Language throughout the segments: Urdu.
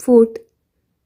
4।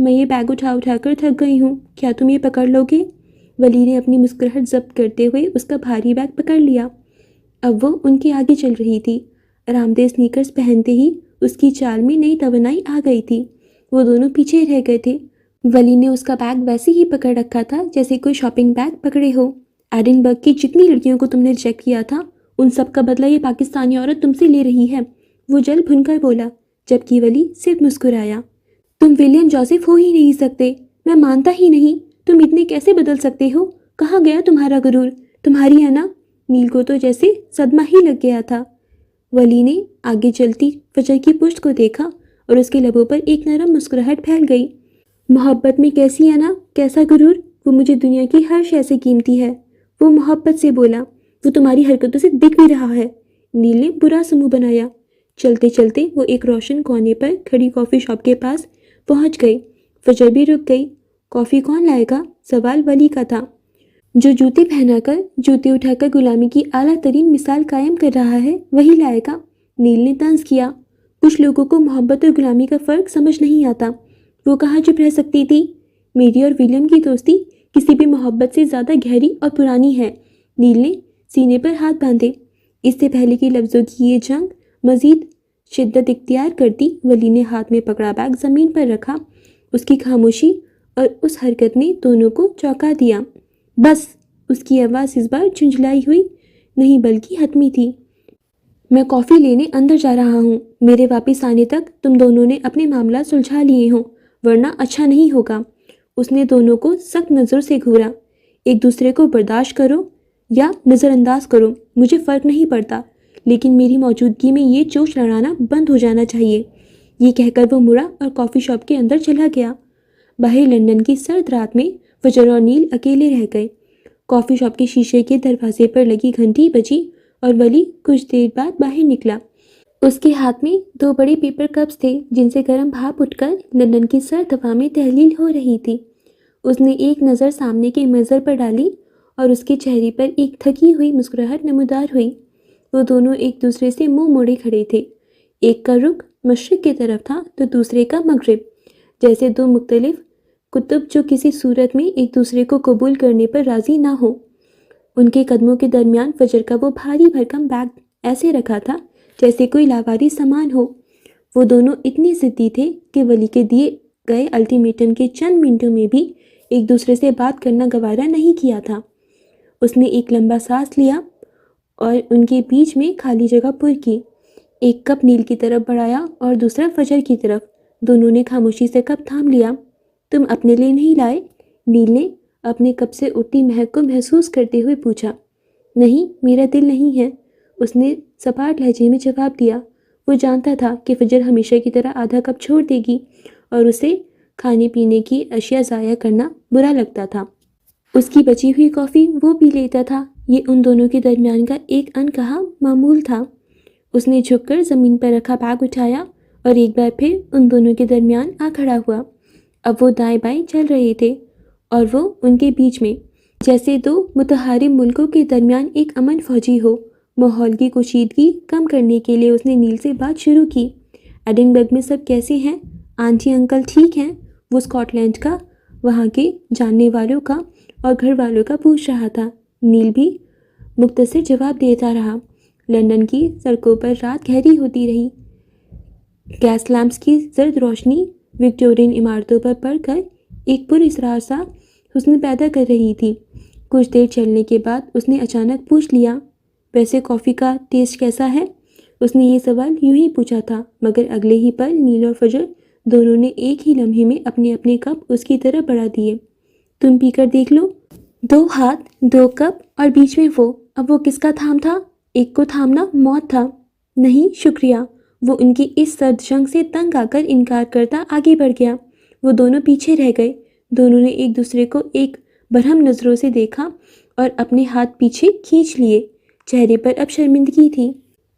میں یہ بیگ اٹھا کر تھک گئی ہوں، کیا تم یہ پکڑ لو گے؟ ولی نے اپنی مسکراہٹ ضبط کرتے ہوئے اس کا بھاری بیگ پکڑ لیا۔ اب وہ ان کے آگے چل رہی تھی۔ آرام دہ سنیکرز پہنتے ہی اس کی چال میں نئی توانائی آ گئی تھی۔ وہ دونوں پیچھے رہ گئے تھے۔ ولی نے اس کا بیگ ویسے ہی پکڑ رکھا تھا جیسے کوئی شاپنگ بیگ پکڑے ہو۔ ایڈنبرگ کی جتنی لڑکیوں کو تم نے ریجیکٹ کیا تھا ان سب کا بدلہ یہ پاکستانی عورت تم سے لے رہی ہے، وہ جل بھن کر بولا، جبکہ ولی صرف مسکرایا۔ تم ولیم جوزف ہو ہی نہیں سکتے، میں مانتا ہی نہیں، تم اتنے کیسے بدل سکتے ہو؟ کہاں گیا تمہارا غرور؟ تمہاری ہے نا؟ نیل کو تو جیسے صدمہ ہی لگ گیا تھا۔ ولی نے آگے چلتی فجر کی پشت کو دیکھا اور اس کے لبوں پر ایک نرم مسکراہٹ پھیل گئی۔ محبت میں کیسی ہے نا، کیسا غرور، وہ مجھے دنیا کی ہر شے سے قیمتی ہے، وہ محبت سے بولا۔ وہ تمہاری حرکتوں سے دکھ بھی رہا ہے۔ نیل نے برا سا منہ بنایا۔ چلتے چلتے وہ ایک روشن کونے پر کھڑی کافی شاپ کے پاس پہنچ گئی۔ فجر بھی رک گئی۔ کافی کون لائے گا؟ سوال ولی کا تھا، جو جوتے پہنا کر جوتے اٹھا کر غلامی کی اعلیٰ ترین مثال قائم کر رہا ہے، وہی لائے گا۔ نیل نے طنز کیا۔ کچھ لوگوں کو محبت اور غلامی کا فرق سمجھ نہیں آتا۔ وہ کہاں چپ رہ سکتی تھی؟ میری اور ولیم کی دوستی کسی بھی محبت سے زیادہ گہری اور پرانی ہے۔ نیل نے سینے پر ہاتھ باندھے۔ اس سے پہلے کہ لفظوں کی یہ جنگ مزید شدت اختیار کرتی، ولی نے ہاتھ میں پکڑا بیگ زمین پر رکھا۔ اس کی خاموشی اور اس حرکت نے دونوں کو چونکا دیا۔ بس، اس کی آواز اس بار جھنجھلائی ہوئی نہیں بلکہ حتمی تھی۔ میں کافی لینے اندر جا رہا ہوں۔ میرے واپس آنے تک تم دونوں نے اپنے معاملات سلجھا لیے ہوں، ورنہ اچھا نہیں ہوگا۔ اس نے دونوں کو سخت نظر سے گھورا۔ ایک دوسرے کو برداشت کرو یا نظر انداز کرو، مجھے فرق نہیں پڑتا، لیکن میری موجودگی میں یہ چوچ لڑانا بند ہو جانا چاہیے۔ یہ کہہ کر وہ مڑا اور کافی شاپ کے اندر چلا گیا۔ باہر لندن کی سرد رات میں فجر اور نیل اکیلے رہ گئے۔ کافی شاپ کے شیشے کے دروازے پر لگی گھنٹی بجی اور ولی کچھ دیر بعد باہر نکلا۔ اس کے ہاتھ میں 2 بڑے پیپر کپس تھے جن سے گرم بھاپ اٹھ کر لندن کی سرد ہوا میں تحلیل ہو رہی تھی۔ اس نے ایک نظر سامنے کے منظر پر ڈالی اور اس کے چہرے پر ایک تھکی ہوئی مسکراہٹ نمودار ہوئی۔ وہ دونوں ایک دوسرے سے منہ موڑے کھڑے تھے۔ ایک کا رخ مشرق کی طرف تھا تو دوسرے کا مغرب، جیسے 2 مختلف قطب جو کسی صورت میں ایک دوسرے کو قبول کرنے پر راضی نہ ہو۔ ان کے قدموں کے درمیان فجر کا وہ بھاری بھرکم بیگ ایسے رکھا تھا جیسے کوئی لاواری سامان ہو۔ وہ دونوں اتنی ضدی تھے کہ ولی کے دیے گئے الٹیمیٹم کے چند منٹوں میں بھی ایک دوسرے سے بات کرنا گوارا نہیں کیا تھا۔ اس نے ایک لمبا سانس لیا اور ان کے بیچ میں خالی جگہ پر کی۔ ایک کپ نیل کی طرف بڑھایا اور دوسرا فجر کی طرف۔ دونوں نے خاموشی سے کپ تھام لیا۔ تم اپنے لیے نہیں لائے؟ نیل نے اپنے کپ سے اٹھتی مہک کو محسوس کرتے ہوئے پوچھا۔ نہیں، میرا دل نہیں ہے، اس نے سپاٹ لہجے میں جواب دیا۔ وہ جانتا تھا کہ فجر ہمیشہ کی طرح آدھا کپ چھوڑ دے گی اور اسے کھانے پینے کی اشیاء ضائع کرنا برا لگتا تھا۔ اس کی بچی ہوئی کافی وہ پی لیتا تھا۔ یہ ان دونوں کے درمیان کا ایک انکہا معمول تھا۔ اس نے جھک کر زمین پر رکھا بیگ اٹھایا اور ایک بار پھر ان دونوں کے درمیان آ کھڑا ہوا۔ اب وہ دائیں بائیں چل رہے تھے اور وہ ان کے بیچ میں، جیسے 2 متحارب ملکوں کے درمیان ایک امن فوجی ہو۔ ماحول کی کشیدگی کم کرنے کے لیے اس نے نیل سے بات شروع کی۔ ایڈنبرگ میں سب کیسے ہیں؟ آنٹی انکل ٹھیک ہیں؟ وہ اسکاٹ لینڈ کا، وہاں کے جاننے والوں کا اور گھر والوں کا پوچھ رہا تھا۔ نیل بھی مختصر جواب دیتا رہا۔ لندن کی سڑکوں پر رات گہری ہوتی رہی۔ گیس لیمپس کی زرد روشنی وکٹورین عمارتوں پر پڑ کر ایک پراسرار سا حسن پیدا کر رہی تھی۔ کچھ دیر چلنے کے بعد اس نے اچانک پوچھ لیا، ویسے کافی کا ٹیسٹ کیسا ہے؟ اس نے یہ سوال یوں ہی پوچھا تھا، مگر اگلے ہی پل نیل اور فجر دونوں نے ایک ہی لمحے میں اپنے اپنے کپ اس کی طرف بڑھا دیے۔ تم پی کر دیکھ لو۔ 2 ہاتھ، 2 کپ اور بیچ میں وہ، اب وہ کس کا تھام تھا؟ ایک کو تھامنا موت تھا۔ نہیں شکریہ، وہ ان کی اس سرد جنگ سے تنگ آ کر انکار کرتا آگے بڑھ گیا۔ وہ دونوں پیچھے رہ گئے۔ دونوں نے ایک دوسرے کو ایک برہم نظروں سے دیکھا اور اپنے ہاتھ پیچھے کھینچ لیے۔ چہرے پر اب شرمندگی تھی۔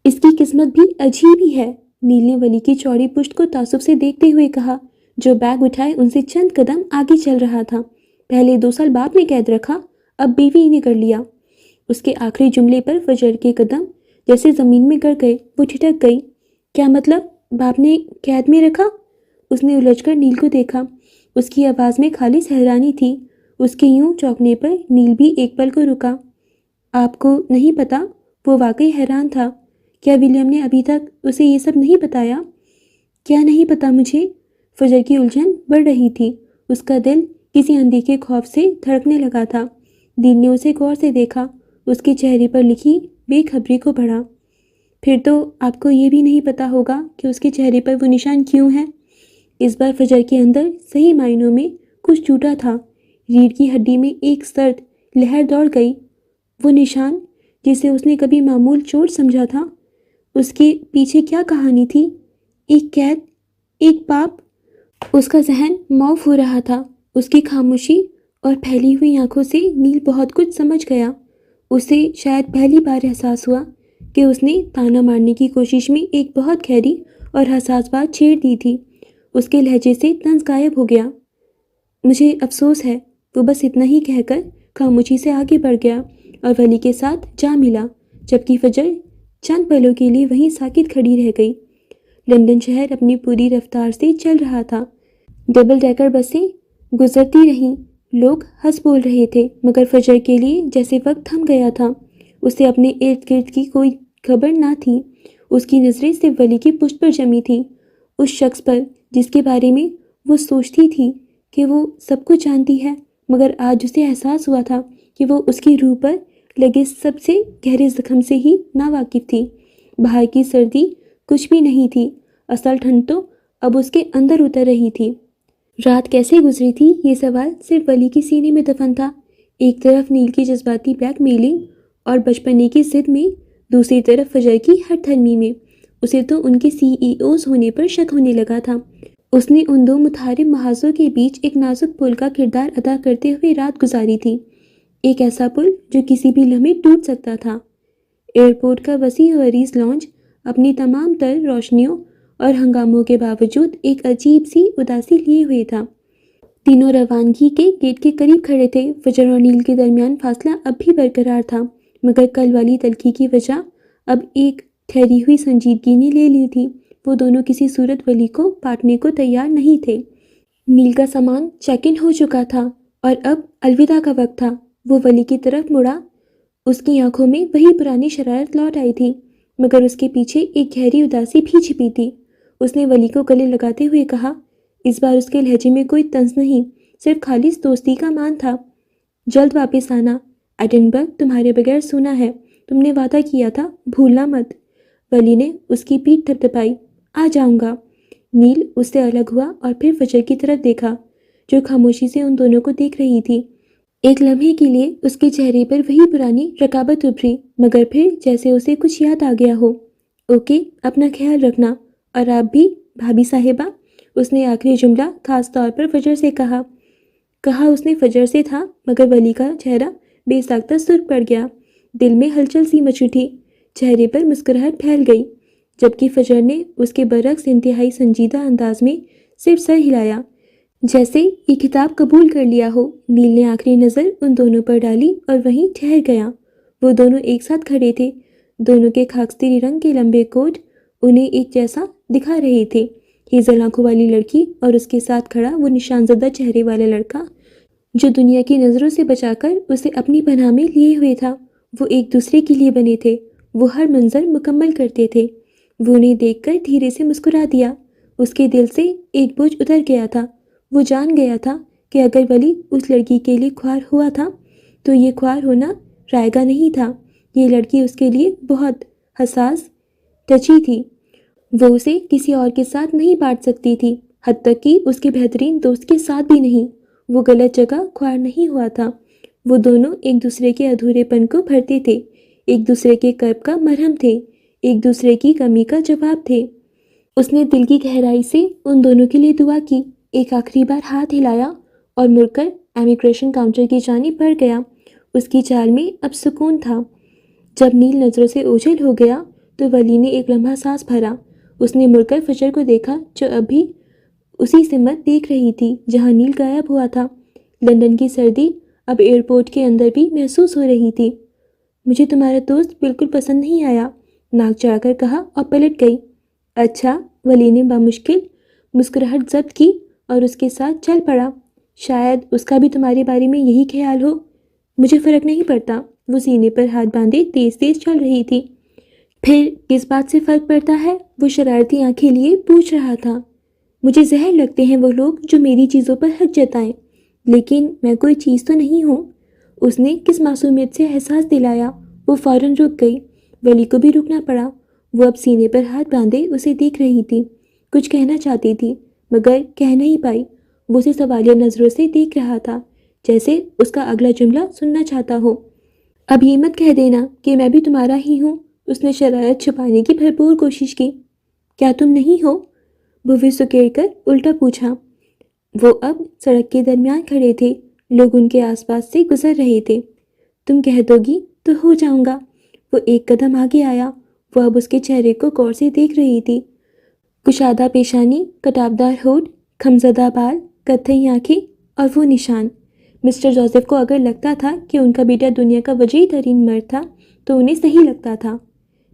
اس کی قسمت بھی عجیب ہی ہے، نیل نے ولی کی چوڑی پشت کو تعصب سے دیکھتے ہوئے کہا، جو بیگ اٹھائے ان سے چند قدم آگے چل رہا تھا۔ پہلے 2 سال باپ نے قید رکھا، اب بیوی نے کر لیا۔ اس کے آخری جملے پر فجر کے قدم جیسے زمین میں گر گئے۔ وہ ٹھٹک گئی۔ کیا مطلب؟ باپ نے قید میں رکھا؟ اس نے الجھ کر نیل کو دیکھا۔ اس کی آواز میں خالص حیرانی تھی۔ اس کے یوں چونکنے پر نیل بھی ایک پل کو رکا۔ آپ کو نہیں پتا؟ وہ واقعی حیران تھا۔ کیا ولیم نے ابھی تک اسے یہ سب نہیں بتایا؟ کیا نہیں پتا مجھے؟ فجر کی الجھن بڑھ رہی تھی۔ اس کا دل کسی اندیکھے خوف سے دھڑکنے لگا تھا۔ نیل نے اسے غور سے دیکھا، اس کے چہرے پر لکھی بے خبری کو پڑھا۔ پھر تو آپ کو یہ بھی نہیں پتا ہوگا کہ اس کے چہرے پر وہ نشان کیوں ہے؟ اس بار فجر کے اندر صحیح معنوں میں کچھ ٹوٹا تھا۔ ریڑھ کی ہڈی میں ایک سرد لہر دوڑ گئی۔ وہ نشان جسے اس نے کبھی معمول چوٹ سمجھا تھا، اس کے پیچھے کیا کہانی تھی؟ ایک قید، ایک پاپ۔ اس کا ذہن معاف ہو رہا تھا۔ اس کی خاموشی اور پھیلی ہوئی آنکھوں سے نیل بہت کچھ سمجھ گیا۔ اسے شاید پہلی بار احساس ہوا کہ اس نے تانا مارنے کی کوشش میں ایک بہت گہری اور حساس بات چھیڑ دی تھی۔ اس کے لہجے سے طنز غائب ہو گیا۔ مجھے افسوس ہے، وہ بس اتنا ہی کہہ کر خاموشی سے آگے بڑھ گیا اور ولی کے ساتھ جا ملا، جبکہ فجر چند پلوں کے لیے وہیں ساکت کھڑی رہ گئی۔ لندن شہر اپنی پوری رفتار سے چل رہا تھا۔ ڈبل ڈیکر بسیں گزرتی رہیں، لوگ ہنس بول رہے تھے، مگر فجر کے لیے جیسے وقت تھم گیا تھا۔ اسے اپنے ارد گرد کی کوئی خبر نہ تھی۔ اس کی نظریں صرف ولی کی پشت پر جمی تھیں، اس شخص پر جس کے بارے میں وہ سوچتی تھی کہ وہ سب کچھ جانتی ہے، مگر آج اسے احساس ہوا تھا کہ وہ اس کی روح پر لگے سب سے گہرے زخم سے ہی ناواقف تھی۔ باہر کی سردی کچھ بھی نہیں تھی، اصل ٹھنڈ تو اب اس کے اندر اتر رہی تھی۔ رات کیسے گزری تھی، یہ سوال صرف ولی کے سینے میں دفن تھا۔ ایک طرف نیل کی جذباتی بلیک میلنگ اور بچپنے کی ضد میں، دوسری طرف فجر کی ہر تھرمی میں۔ اسے تو ان کے CEOs ہونے پر شک ہونے لگا تھا۔ اس نے ان دو متحارب محاذوں کے بیچ ایک نازک پل کا کردار ادا کرتے ہوئے رات گزاری تھی، ایک ایسا پل جو کسی بھی لمحے ٹوٹ سکتا تھا۔ ایئرپورٹ کا وسیع و عریض لانچ اپنی تمام تر روشنیوں اور ہنگاموں کے باوجود ایک عجیب سی اداسی لیے ہوئے تھا۔ تینوں روانگی کے گیٹ کے قریب کھڑے تھے۔ فجر اور نیل کے درمیان فاصلہ اب بھی برقرار تھا، مگر کل والی تلخی کی وجہ اب ایک ٹھہری ہوئی سنجیدگی نے لے لی تھی۔ وہ دونوں کسی صورت ولی کو بانٹنے کو تیار نہیں تھے۔ نیل کا سامان چیک ان ہو چکا تھا اور اب الوداع کا وقت تھا۔ وہ ولی کی طرف مڑا، اس کی آنکھوں میں وہی پرانی شرارت لوٹ آئی تھی، مگر اس کے پیچھے ایک گہری اداسی بھی چھپی تھی۔ اس نے ولی کو گلے لگاتے ہوئے کہا، اس بار اس کے لہجے میں کوئی طنز نہیں، صرف خالص دوستی کا مان تھا۔ جلد واپس آنا، ایڈنبرگ تمہارے بغیر سونا ہے، تم نے وعدہ کیا تھا، بھولنا مت۔ ولی نے اس کی پیٹھ تھپتھپائی۔ آ جاؤں گا۔ نیل اس سے الگ ہوا اور پھر فجر کی طرف دیکھا، جو خاموشی سے ان دونوں کو دیکھ رہی تھی۔ ایک لمحے کے لیے اس کے چہرے پر وہی پرانی رقابت ابھری، مگر پھر جیسے اسے کچھ یاد آ گیا ہو۔ اوکے، اپنا خیال رکھنا، اور آپ بھی بھابھی صاحبہ، اس نے آخری جملہ خاص طور پر فجر سے کہا اس نے فجر سے تھا، مگر ولی کا چہرہ بے ساختہ سرخ پڑ گیا۔ دل میں ہلچل سی مچ اٹھی، چہرے پر مسکراہٹ پھیل گئی، جبکہ فجر نے اس کے برعکس انتہائی سنجیدہ انداز میں صرف سر ہلایا، جیسے یہ خطاب قبول کر لیا ہو۔ نیل نے آخری نظر ان دونوں پر ڈالی اور وہیں ٹھہر گیا۔ وہ دونوں ایک ساتھ کھڑے تھے، دونوں کے خاکستری رنگ کے لمبے کوٹ انہیں ایک جیسا دکھا رہے تھے۔ ہیزل آنکھوں والی لڑکی اور اس کے ساتھ کھڑا وہ نشان زدہ چہرے والا لڑکا، جو دنیا کی نظروں سے بچا کر اسے اپنی پناہ میں لیے ہوئے تھا، وہ ایک دوسرے کے لیے بنے تھے۔ وہ ہر منظر مکمل کرتے تھے۔ وہ انہیں دیکھ کر دھیرے سے مسکرا دیا۔ اس کے دل سے ایک بوجھ اتر گیا تھا۔ وہ جان گیا تھا کہ اگر ولی اس لڑکی کے لیے خوار ہوا تھا تو یہ خوار ہونا رائے گا نہیں تھا۔ یہ لڑکی اس کے لیے بہت حساس، ٹچی تھی۔ وہ اسے کسی اور کے ساتھ نہیں بانٹ سکتی تھی، حتیٰ کہ اس کے بہترین دوست کے ساتھ بھی نہیں۔ وہ غلط جگہ خوار نہیں ہوا تھا۔ وہ دونوں ایک دوسرے کے ادھورے پن کو بھرتے تھے، ایک دوسرے کے کرب کا مرہم تھے، ایک دوسرے کی کمی کا جواب تھے۔ اس نے دل کی گہرائی سے ان دونوں کے لیے دعا کی، ایک آخری بار ہاتھ ہلایا اور مڑ کر امیگریشن کاؤنٹر کی جانب بڑھ گیا۔ اس کی چال میں اب سکون تھا۔ جب نیل نظروں سے اوجھل ہو گیا تو ولی نے ایک لمحہ سانس بھرا۔ اس نے مڑ کر فجر کو دیکھا، جو اب بھی اسی سمت دیکھ رہی تھی جہاں نیل غائب ہوا تھا۔ لندن کی سردی اب ایئرپورٹ کے اندر بھی محسوس ہو رہی تھی۔ مجھے تمہارا دوست بالکل پسند نہیں آیا، ناک چڑھا کر کہا اور پلٹ گئی۔ اچھا، ولی نے بامشکل مسکراہٹ ضبط کی اور اس کے ساتھ چل پڑا۔ شاید اس کا بھی تمہارے بارے میں یہی خیال ہو۔ مجھے فرق نہیں پڑتا۔ وہ سینے پر ہاتھ باندھے تیز تیز چل رہی تھی۔ پھر کس بات سے فرق پڑتا ہے؟ وہ شرارتی آنکھیں لیے پوچھ رہا تھا۔ مجھے زہر لگتے ہیں وہ لوگ جو میری چیزوں پر حق جتائیں، لیکن میں کوئی چیز تو نہیں ہوں۔ اس نے کس معصومیت سے احساس دلایا۔ وہ فوراً رک گئی۔ ولی کو بھی رکنا پڑا۔ وہ اب سینے پر ہاتھ باندھے اسے دیکھ رہی تھی۔ کچھ کہنا چاہتی تھی مگر کہہ نہیں پائی۔ وہ اسے سوالیہ نظروں سے دیکھ رہا تھا، جیسے اس کا اگلا جملہ سننا چاہتا ہو۔ اب یہ مت کہہ دینا کہ میں بھی تمہارا ہی ہوں۔ اس نے شرارت چھپانے کی بھرپور کوشش کی۔ کیا تم نہیں ہو؟ وہ سکیڑ کر الٹا پوچھا۔ وہ اب سڑک کے درمیان کھڑے تھے۔ لوگ ان کے آس پاس سے گزر رہے تھے۔ تم کہہ دو گی تو ہو جاؤں گا۔ وہ ایک قدم آگے آیا۔ وہ اب اس کے چہرے کو غور سے دیکھ رہی تھی۔ کشادہ پیشانی، کٹابدار ہونٹ، خمزدہ بال، کتھئی آنکھیں اور وہ نشان۔ مسٹر جوزف کو اگر لگتا تھا کہ ان کا بیٹا دنیا کا وجیح ترین مرد تھا تو انہیں صحیح لگتا تھا۔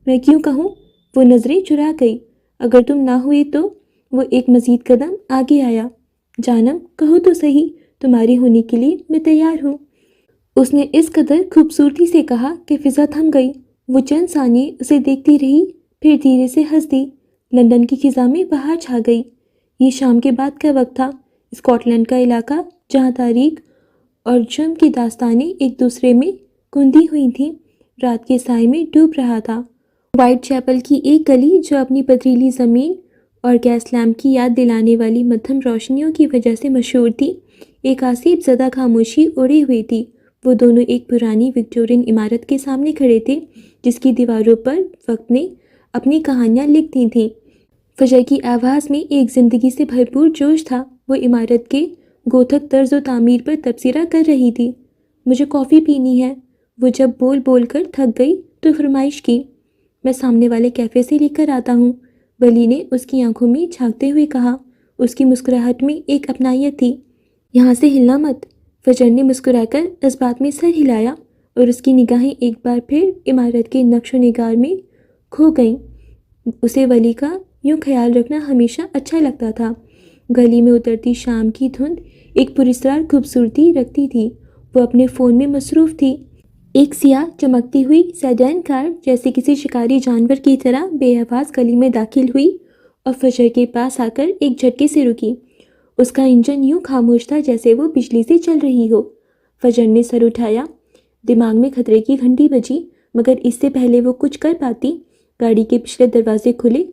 میں کیوں کہوں؟ وہ نظریں چرا گئی۔ اگر تم نہ ہوئے تو؟ وہ ایک مزید قدم آگے آیا۔ جانم کہو تو صحیح، تمہاری ہونے کے لیے میں تیار ہوں۔ اس نے اس قدر خوبصورتی سے کہا کہ فضا تھم گئی۔ وہ چند ثانیے اسے دیکھتی رہی، پھر دھیرے سے ہنس دی۔ لندن کی خزاں میں بہار چھا گئی۔ یہ شام کے بعد کا وقت تھا۔ اسکاٹ لینڈ کا علاقہ جہاں تاریخ اور جرم کی داستانیں ایک دوسرے میں گندھی ہوئی تھیں، رات کے سائے میں ڈوب رہا تھا۔ وائٹ چیپل کی ایک گلی جو اپنی پتھریلی زمین اور گیس لیمپ کی یاد دلانے والی مدھم روشنیوں کی وجہ سے مشہور تھی، ایک آسیب زدہ خاموشی اوڑھے ہوئی تھی۔ وہ دونوں ایک پرانی وکٹورین عمارت کے سامنے کھڑے تھے جس کی دیواروں پر وقت نے اپنی کہانیاں لکھ دی تھیں۔ فجر کی آواز میں ایک زندگی سے بھرپور جوش تھا۔ وہ عمارت کے گوتھک طرز و تعمیر پر تبصرہ کر رہی تھی۔ مجھے کافی پینی ہے۔ وہ جب بول بول کر تھک گئی تو فرمائش کی۔ میں سامنے والے کیفے سے لے کر آتا ہوں، ولی نے اس کی آنکھوں میں جھانکتے ہوئے کہا۔ اس کی مسکراہٹ میں ایک اپنائیت تھی۔ یہاں سے ہلنا مت۔ فجر نے مسکرا کر اس بات میں سر ہلایا اور اس کی نگاہیں ایک بار پھر عمارت کے نقش و نگار میں کھو گئیں۔ اسے ولی کا یوں خیال رکھنا ہمیشہ اچھا لگتا تھا۔ گلی میں اترتی شام کی دھند ایک پراسرار خوبصورتی رکھتی تھی۔ وہ اپنے فون میں مصروف تھی۔ ایک سیاہ چمکتی ہوئی سیڈان کار جیسے کسی شکاری جانور کی طرح بے آواز گلی میں داخل ہوئی اور فجر کے پاس آ کر ایک جھٹکے سے رکی۔ اس کا انجن یوں خاموش تھا جیسے وہ بجلی سے چل رہی ہو۔ فجر نے سر اٹھایا۔ دماغ میں خطرے کی گھنٹی بجی، مگر اس سے پہلے وہ کچھ کر پاتی، گاڑی کے پچھلے دروازے کھلے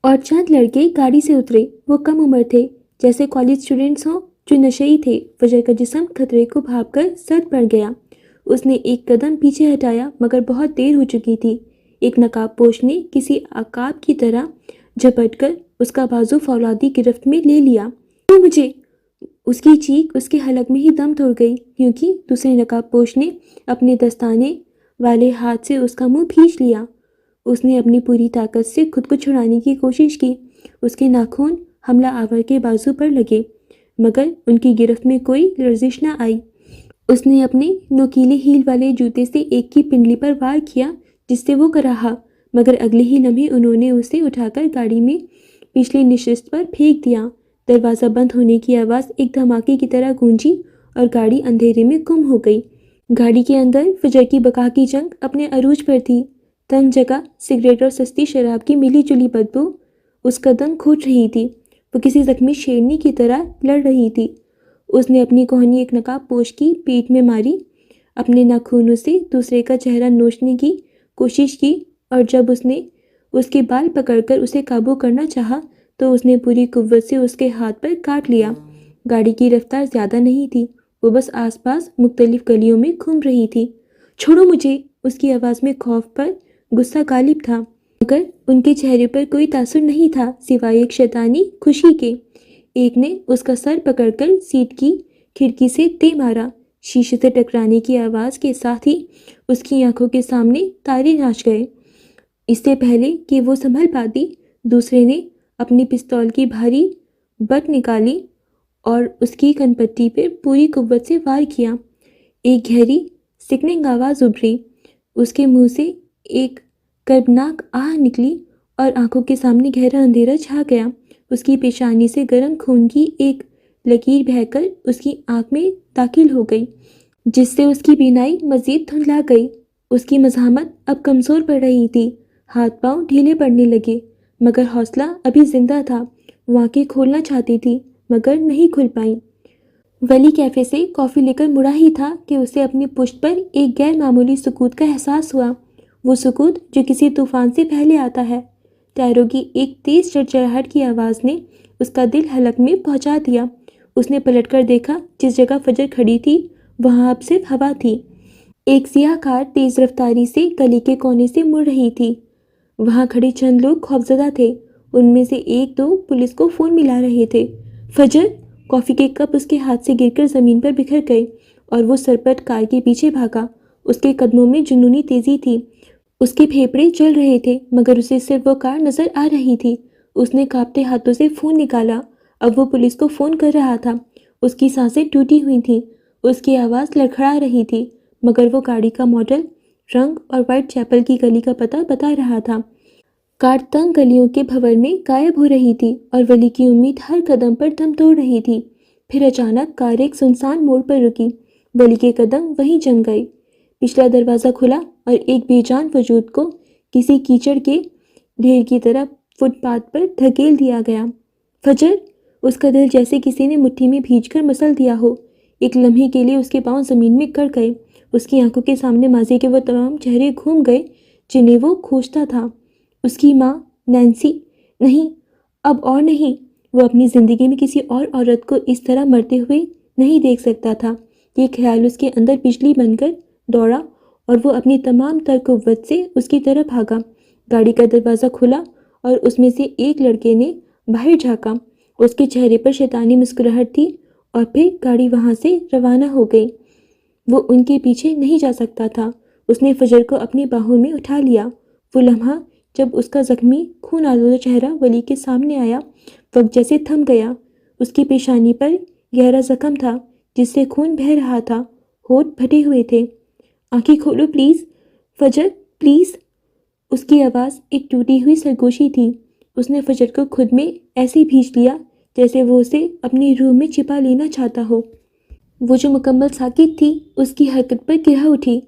اور چند لڑکے گاڑی سے اترے۔ وہ کم عمر تھے، جیسے کالج اسٹوڈنٹس ہوں جو نشئی تھے۔ فجر کا جسم خطرے کو بھانپ کر سرد پڑ گیا۔ اس نے ایک قدم پیچھے ہٹایا مگر بہت دیر ہو چکی تھی۔ ایک نقاب پوش نے کسی عقاب کی طرح جھپٹ کر اس کا بازو فولادی گرفت میں لے لیا۔ تو مجھے! اس کی چیخ اس کے حلق میں ہی دم توڑ گئی، کیونکہ دوسرے نقاب پوش نے اپنے دستانے والے ہاتھ سے اس کا منہ کھینچ لیا۔ اس نے اپنی پوری طاقت سے خود کو چھڑانے کی کوشش کی۔ اس کے ناخن حملہ آور کے بازو پر لگے، مگر ان کی گرفت میں کوئی لرزش نہ آئی۔ اس نے اپنے نوکیلے ہیل والے جوتے سے ایک کی پنڈلی پر وار کیا جس سے وہ کراہا، مگر اگلے ہی لمحے انہوں نے اسے اٹھا کر گاڑی میں پچھلی نشست پر پھینک دیا۔ دروازہ بند ہونے کی آواز ایک دھماکے کی طرح گونجی اور گاڑی اندھیرے میں گم ہو گئی۔ گاڑی کے اندر فجر کی بقا کی جنگ اپنے عروج پر تھی۔ تنگ جگہ، سگریٹ اور سستی شراب کی ملی جلی بدبو اس کا دم گھوٹ رہی تھی۔ وہ کسی زخمی شیرنی کی طرح لڑ رہی تھی۔ اس نے اپنی کوہنی ایک نقاب پوش کی پیٹھ میں ماری، اپنے ناخنوں سے دوسرے کا چہرہ نوچنے کی کوشش کی، اور جب اس نے اس کے بال پکڑ کر اسے قابو کرنا چاہا تو اس نے پوری قوت سے اس کے ہاتھ پر کاٹ لیا۔ گاڑی کی رفتار زیادہ نہیں تھی، وہ بس آس پاس مختلف گلیوں میں گھوم رہی تھی۔ چھوڑو مجھے! اس کی آواز میں خوف پر غصہ غالب تھا، مگر ان کے چہرے پر کوئی تاثر نہیں تھا سوائے ایک شیطانی خوشی کے۔ ایک نے اس کا سر پکڑ کر سیٹ کی کھڑکی سے دے مارا۔ شیشے سے ٹکرانے کی آواز کے ساتھ ہی اس کی آنکھوں کے سامنے تارے ناچ گئے۔ اس سے پہلے کہ وہ سنبھل پاتی، دوسرے نے اپنی پستول کی بھاری بٹ نکالی اور اس کی کن پٹی پہ پوری قوت سے وار کیا۔ ایک گہری سکننگ آواز ابھری، اس کے منہ سے ایک کربناک آہ نکلی اور آنکھوں کے سامنے گہرا اندھیرا چھا گیا۔ اس کی پیشانی سے گرم خون کی ایک لکیر بہہ کر اس کی آنکھ میں داخل ہو گئی، جس سے اس کی بینائی مزید دھندلا گئی۔ اس کی مزاحمت اب کمزور پڑ رہی تھی، ہاتھ پاؤں ڈھیلے پڑنے لگے، مگر حوصلہ ابھی زندہ تھا۔ وہ آنکھیں کھولنا چاہتی تھی مگر نہیں کھل پائیں۔ ولی کیفے سے کافی لے کر مڑا ہی تھا کہ اسے اپنی پشت پر ایک غیر معمولی سکوت کا احساس ہوا، وہ سکوت جو کسی طوفان سے پہلے آتا ہے۔ ٹائروں کی ایک تیز چڑچڑاہٹ کی آواز نے اس کا دل حلق میں پہنچا دیا۔ اس نے پلٹ کر دیکھا، جس جگہ فجر کھڑی تھی وہاں اب صرف ہوا تھی۔ ایک سیاہ کار تیز رفتاری سے گلی کے کونے سے مڑ رہی تھی۔ وہاں کھڑے چند لوگ خوفزدہ تھے، ان میں سے ایک دو پولیس کو فون ملا رہے تھے۔ فجر! کافی کے کپ اس کے ہاتھ سے گر کر زمین پر بکھر گئے اور وہ سرپٹ کار کے پیچھے بھاگا۔ اس کے قدموں میں جنونی تیزی تھی، اس کے پھیپھڑے جل رہے تھے، مگر اسے صرف وہ کار نظر آ رہی تھی۔ اس نے کانپتے ہاتھوں سے فون نکالا، اب وہ پولیس کو فون کر رہا تھا۔ اس کی سانسیں ٹوٹی ہوئی تھیں، اس کی آواز لڑکھڑا رہی تھی، مگر وہ گاڑی کا ماڈل، رنگ اور وائٹ چیپل کی گلی کا پتہ بتا رہا تھا۔ کار تنگ گلیوں کے بھنور میں غائب ہو رہی تھی اور ولی کی امید ہر قدم پر دم توڑ رہی تھی۔ پھر اچانک کار ایک سنسان موڑ پر رکی، ولی کے قدم وہیں جم گئے۔ پچھلا دروازہ کھلا اور ایک بے جان وجود کو کسی کیچڑ کے ڈھیر کی طرح فٹ پاتھ پر دھکیل دیا گیا۔ فجر! اس کا دل جیسے کسی نے مٹھی میں بھینچ کر مسل دیا ہو۔ ایک لمحے کے لیے اس کے پاؤں زمین میں کڑ گئے، اس کی آنکھوں کے سامنے ماضی کے وہ تمام چہرے گھوم گئے جنہیں وہ کھوجتا تھا۔ اس کی ماں، نینسی! نہیں، اب اور نہیں۔ وہ اپنی زندگی میں کسی اور عورت کو اس طرح مرتے ہوئے نہیں دیکھ سکتا تھا۔ یہ خیال اس کے اندر بجلی بن کر دوڑا اور وہ اپنی تمام تر قوت سے اس کی طرف بھاگا۔ گاڑی کا دروازہ کھلا اور اس میں سے ایک لڑکے نے باہر جھانکا۔ اس کے چہرے پر شیطانی مسکراہٹ تھی اور پھر گاڑی وہاں سے روانہ ہو گئی۔ وہ ان کے پیچھے نہیں جا سکتا تھا۔ اس نے فجر کو اپنی باہوں میں اٹھا لیا۔ وہ لمحہ جب اس کا زخمی خون آلودہ چہرہ ولی کے سامنے آیا، وقت جیسے تھم گیا۔ اس کی پیشانی پر گہرا زخم تھا جس سے خون بہہ رہا تھا، ہونٹ پھٹے ہوئے تھے۔ آنکھیں کھولو پلیز، فجر، پلیز۔ اس کی آواز ایک ٹوٹی ہوئی سرگوشی تھی۔ اس نے فجر کو خود میں ایسے بھینچ لیا جیسے وہ اسے اپنی روح میں چھپا لینا چاہتا ہو۔ وہ جو مکمل ساکت تھی اس کی حرکت پر گرہ اٹھی۔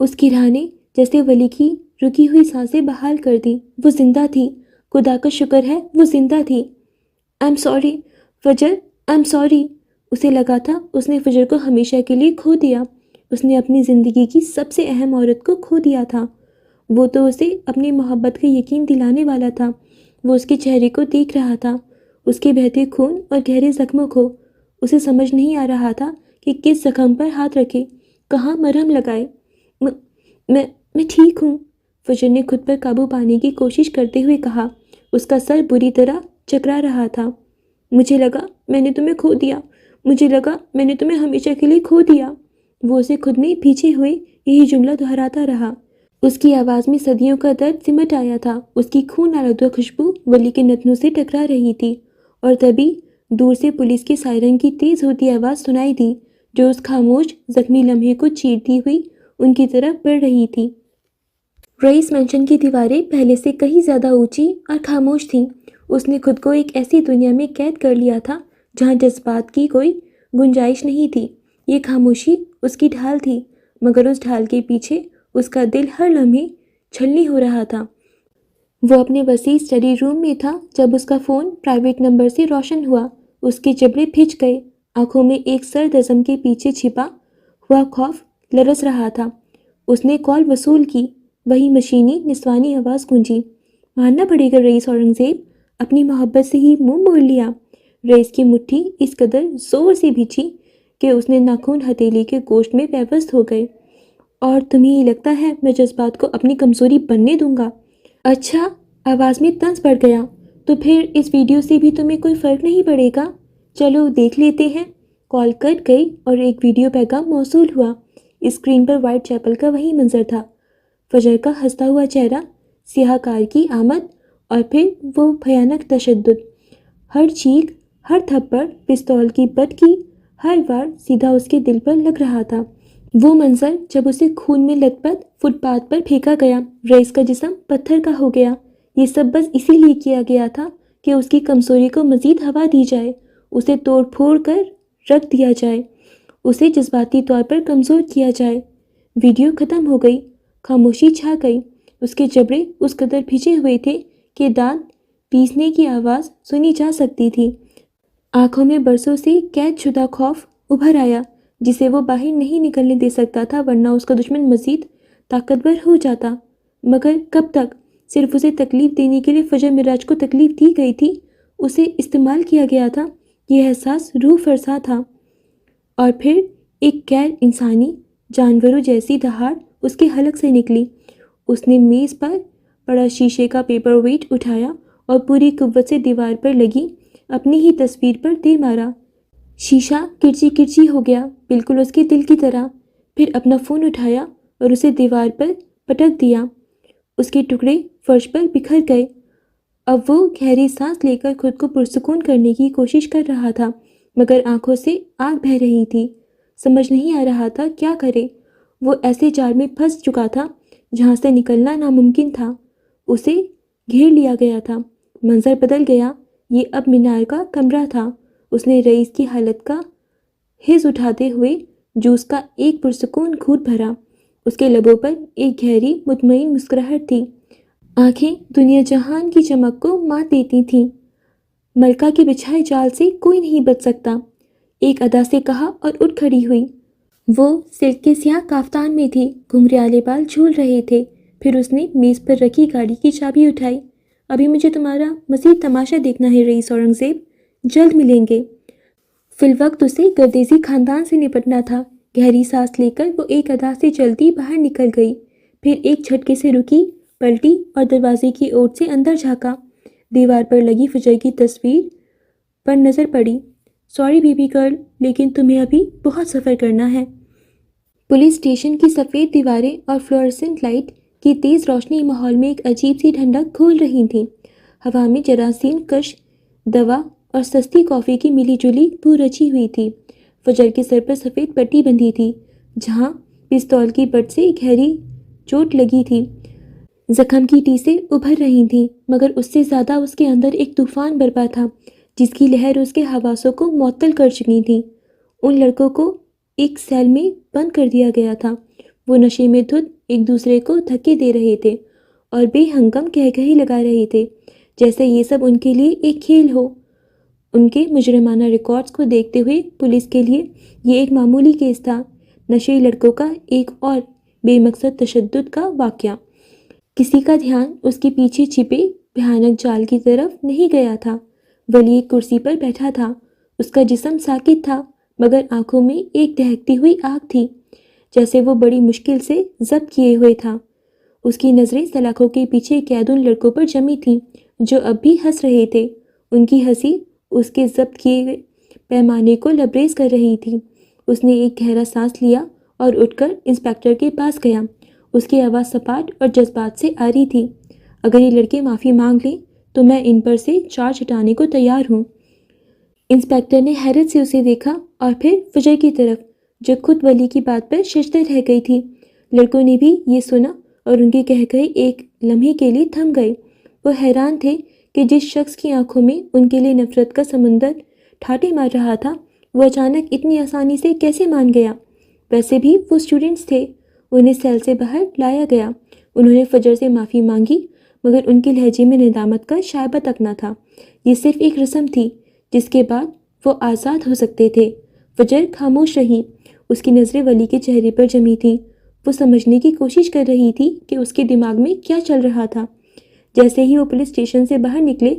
اس کی راہ نے جیسے ولی کی رکی ہوئی سانسیں بحال کر دی۔ وہ زندہ تھی، خدا کا شکر ہے وہ زندہ تھی۔ آئی ایم سوری فجر، آئی ایم سوری۔ اسے لگا تھا اس نے فجر کو ہمیشہ کے لیے کھو دیا۔ اس نے اپنی زندگی کی سب سے اہم عورت کو کھو دیا تھا۔ وہ تو اسے اپنی محبت کا یقین دلانے والا تھا۔ وہ اس کے چہرے کو دیکھ رہا تھا، اس کے بہتے خون اور گہرے زخموں کو۔ اسے سمجھ نہیں آ رہا تھا کہ کس زخم پر ہاتھ رکھے، کہاں مرہم لگائے۔ میں ٹھیک ہوں، فجر نے خود پر قابو پانے کی کوشش کرتے ہوئے کہا۔ اس کا سر بری طرح چکرا رہا تھا۔ مجھے لگا میں نے تمہیں کھو دیا، مجھے لگا میں نے تمہیں ہمیشہ کے لیے کھو دیا۔ وہ اسے خود میں پیچھے ہوئے یہی جملہ دہراتا رہا۔ اس کی آواز میں صدیوں کا درد سمٹ آیا تھا۔ اس کی خون آلودہ خوشبو ولی کے نتنوں سے ٹکرا رہی تھی اور تبھی دور سے پولیس کے سائرن کی تیز ہوتی آواز سنائی دی جو اس خاموش زخمی لمحے کو چیرتی ہوئی ان کی طرف بڑھ رہی تھی۔ رئیس مینشن کی دیواریں پہلے سے کہیں زیادہ اونچی اور خاموش تھیں۔ اس نے خود کو ایک ایسی دنیا میں قید کر لیا تھا جہاں جذبات کی کوئی گنجائش نہیں تھی۔ یہ خاموشی اس کی ڈھال تھی، مگر اس ڈھال کے پیچھے اس کا دل ہر لمحے چھلنی ہو رہا تھا۔ وہ اپنے وسیع اسٹڈی روم میں تھا جب اس کا فون پرائیویٹ نمبر سے روشن ہوا۔ اس کے جبڑے پھنچ گئے، آنکھوں میں ایک سرد عزم کے پیچھے چھپا ہوا خوف لرز رہا تھا۔ اس نے کال وصول کی، وہی مشینی نسوانی آواز گونجی۔ ماننا پڑے گا رئیس اورنگزیب، اپنی محبت سے ہی منہ موڑ لیا۔ رئیس کی مٹھی اس قدر زور سے بھینچی کہ اس نے ناخن ہتھیلی کے گوشت میں پیوست ہو گئے۔ اور تمہیں یہ لگتا ہے میں جذبات کو اپنی کمزوری بننے دوں گا؟ اچھا، آواز میں طنز بڑھ گیا، تو پھر اس ویڈیو سے بھی تمہیں کوئی فرق نہیں پڑے گا؟ چلو دیکھ لیتے ہیں۔ کال کٹ گئی اور ایک ویڈیو پیغام موصول ہوا۔ اسکرین پر وائٹ چیپل کا وہی منظر تھا، فجر کا ہنستا ہوا چہرہ، سیاہ کار کی آمد اور پھر وہ بھیانک تشدد۔ ہر چیخ، ہر تھپڑ پستول کی بٹ کی ہر وار سیدھا اس کے دل پر لگ رہا تھا۔ وہ منظر جب اسے خون میں لت پت فٹ پاتھ پر پھینکا گیا، رئیس کا جسم پتھر کا ہو گیا۔ یہ سب بس اسی لیے کیا گیا تھا کہ اس کی کمزوری کو مزید ہوا دی جائے۔ اسے توڑ پھوڑ کر رکھ دیا جائے، اسے جذباتی طور پر کمزور کیا جائے۔ ویڈیو ختم ہو گئی، خاموشی چھا گئی۔ اس کے جبڑے اس قدر بھیجے ہوئے تھے کہ دانت پیسنے کی آواز سنی جا سکتی تھی۔ آنکھوں میں برسوں سے قید شدہ خوف ابھر آیا جسے وہ باہر نہیں نکلنے دے سکتا تھا، ورنہ اس کا دشمن مزید طاقتور ہو جاتا۔ مگر کب تک؟ صرف اسے تکلیف دینے کے لیے فجر معراج کو تکلیف دی گئی تھی، اسے استعمال کیا گیا تھا۔ یہ احساس روح فرسا تھا۔ اور پھر ایک غیر انسانی جانوروں جیسی دہاڑ اس کے حلق سے نکلی۔ اس نے میز پر پڑا شیشے کا پیپر ویٹ اٹھایا اور پوری قوت سے دیوار پر لگی اپنی ہی تصویر پر دے مارا۔ شیشہ کرچی کرچی ہو گیا، بالکل اس کے دل کی طرح۔ پھر اپنا فون اٹھایا اور اسے دیوار پر پٹک دیا۔ اس کے ٹکڑے فرش پر بکھر گئے۔ اب وہ گہری سانس لے کر خود کو پرسکون کرنے کی کوشش کر رہا تھا، مگر آنکھوں سے آگ بہہ رہی تھی۔ سمجھ نہیں آ رہا تھا کیا کرے۔ وہ ایسے جال میں پھنس چکا تھا جہاں سے نکلنا ناممکن تھا۔ اسے گھیر لیا گیا تھا۔ منظر بدل گیا۔ یہ اب مینار کا کمرہ تھا۔ اس نے رئیس کی حالت کا حس اٹھاتے ہوئے جوس کا ایک پرسکون گھونٹ بھرا۔ اس کے لبوں پر ایک گہری مطمئن مسکراہٹ تھی۔ آنکھیں دنیا جہان کی چمک کو مات دیتی تھیں۔ ملکہ کے بچھائے جال سے کوئی نہیں بچ سکتا، ایک ادا سے کہا اور اٹھ کھڑی ہوئی۔ وہ سلک کے سیاہ کافتان میں تھی، گھنگریالے بال جھول رہے تھے۔ پھر اس نے میز پر رکھی گاڑی کی چابی اٹھائی۔ ابھی مجھے تمہارا مزید تماشا دیکھنا ہے رئیس اورنگزیب، جلد ملیں گے۔ فی الوقت اسے گردیزی خاندان سے نپٹنا تھا۔ گہری سانس لے کر وہ ایک ادا سے چلتی باہر نکل گئی، پھر ایک جھٹکے سے رکی، پلٹی اور دروازے کی اوٹ سے اندر جھانکا۔ دیوار پر لگی فجر کی تصویر پر نظر پڑی۔ سوری بیبی گرل، لیکن تمہیں ابھی بہت سفر کرنا ہے۔ پولیس اسٹیشن کی سفید دیواریں اور فلورسنٹ لائٹ کی تیز روشنی ماحول میں ایک عجیب سی ٹھنڈک گھول رہی تھی۔ ہوا میں جراثیم کش دوا اور سستی کافی کی ملی جلی بو رچی ہوئی تھی۔ فجر کے سر پر سفید پٹی بندھی تھی جہاں پستول کی بٹ سے گہری چوٹ لگی تھی۔ زخم کی ٹیسیں ابھر رہی تھیں، مگر اس سے زیادہ اس کے اندر ایک طوفان برپا تھا جس کی لہر اس کے حواسوں کو معطل کر چکی تھی۔ ان لڑکوں کو ایک سیل میں بند کر دیا گیا تھا۔ وہ نشے میں دھت ایک دوسرے کو دھکے دے رہے تھے اور بے ہنگم قہقہے لگا رہے تھے جیسے یہ سب ان کے لیے ایک کھیل ہو۔ ان کے مجرمانہ ریکارڈز کو دیکھتے ہوئے پولیس کے لیے یہ ایک معمولی کیس تھا، نشئی لڑکوں کا ایک اور بے مقصد تشدد کا واقعہ۔ کسی کا دھیان اس کے پیچھے چھپے بھیانک جال کی طرف نہیں گیا تھا۔ ولی ایک کرسی پر بیٹھا تھا، اس کا جسم ساکت تھا، مگر آنکھوں میں ایک دہکتی ہوئی آگ تھی، جیسے وہ بڑی مشکل سے ضبط کیے ہوئے تھا۔ اس کی نظریں سلاخوں کے پیچھے قید ان لڑکوں پر جمی تھیں جو اب بھی ہنس رہے تھے۔ ان کی ہنسی اس کے ضبط کیے پیمانے کو لبریز کر رہی تھی۔ اس نے ایک گہرا سانس لیا اور اٹھ کر انسپیکٹر کے پاس گیا۔ اس کی آواز سپاٹ اور جذبات سے آ رہی تھی۔ اگر یہ لڑکے معافی مانگ لیں تو میں ان پر سے چارج ہٹانے کو تیار ہوں۔ انسپیکٹر نے حیرت سے اسے دیکھا اور پھر فجر کی طرف جو خود ولی کی بات پر ششدر رہ گئی تھی۔ لڑکوں نے بھی یہ سنا اور ان کے قہقہے ایک لمحے کے لیے تھم گئے۔ وہ حیران تھے کہ جس شخص کی آنکھوں میں ان کے لیے نفرت کا سمندر ٹھاٹے مار رہا تھا، وہ اچانک اتنی آسانی سے کیسے مان گیا۔ ویسے بھی وہ اسٹوڈنٹس تھے، انہیں سیل سے باہر لایا گیا۔ انہوں نے فجر سے معافی مانگی، مگر ان کے لہجے میں ندامت کا شائبہ تک نہ تھا۔ یہ صرف ایک رسم تھی جس کے بعد وہ آزاد ہو سکتے تھے۔ فجر خاموش رہی، اس کی نظریں ولی کے چہرے پر جمی تھیں۔ وہ سمجھنے کی کوشش کر رہی تھی کہ اس کے دماغ میں کیا چل رہا تھا۔ جیسے ہی وہ پولیس اسٹیشن سے باہر نکلے،